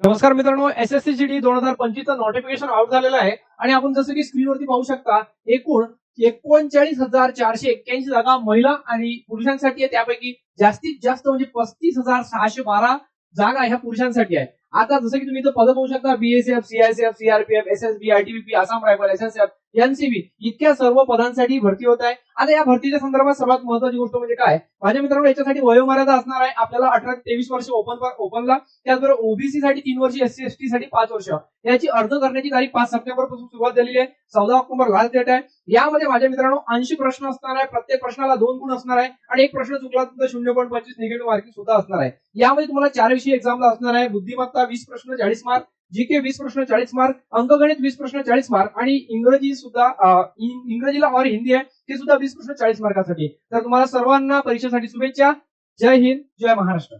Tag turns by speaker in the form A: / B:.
A: नमस्कार मित्रांनो, SSC GD 2025 चं नोटिफिकेशन आउट झालेलं आहे आणि आपण जसं की स्क्रीनवरती पाहू शकता, एकूण 39,481 जागा महिला आणि पुरुषांसाठी आहे. त्यापैकी जास्तीत जास्त म्हणजे 35,612 जागा ह्या पुरुषांसाठी आहे. आता जसं की तुम्ही इथं पद पाहू शकता, BSF, CISF, CRPF, SSB, ITBP, Assam rifle, SSF, NCB इतक्या सर्व पदांसाठी भरती होत आहे. आता या भरतीच्या संदर्भात सर्वात महत्त्वाची गोष्ट म्हणजे काय, माझ्या मित्रांनो, याच्यासाठी वयोमर्यादा असणार आहे आपल्याला 18 ते 23 वर्ष ओपनला, त्याचबरोबर ओबीसी साठी 3 वर्ष, एससी एसटी साठी 5 वर्ष. याची अर्ज करण्याची तारीख 5 सप्टेंबर पासून सुरुवात झालेली आहे. 14 ऑक्टोबर लास्ट डेट आहे. यामध्ये माझ्या मित्रांनो 80 प्रश्न असणार आहे. प्रत्येक प्रश्नाला 2 गुण असणार आहे आणि एक प्रश्न चुकला तर 0.25 निगेटिव्ह मार्किंग सुद्धा असणार आहे. यामध्ये तुम्हाला 4 विषय एक्झामला असणार आहे. बुद्धिमत्ता 20 प्रश्न 40 मार्क, जीके 20 प्रश्न 40 मार्क, अंकगणित 20 प्रश्न 40 मार्क आणि इंग्रजी सुद्धा इंग्रजीला और हिंदी आहे ते सुद्धा 20 प्रश्न 40 मार्कासाठी. तर तुम्हाला सर्वांना परीक्षेसाठी शुभेच्छा. जय हिंद, जय महाराष्ट्र.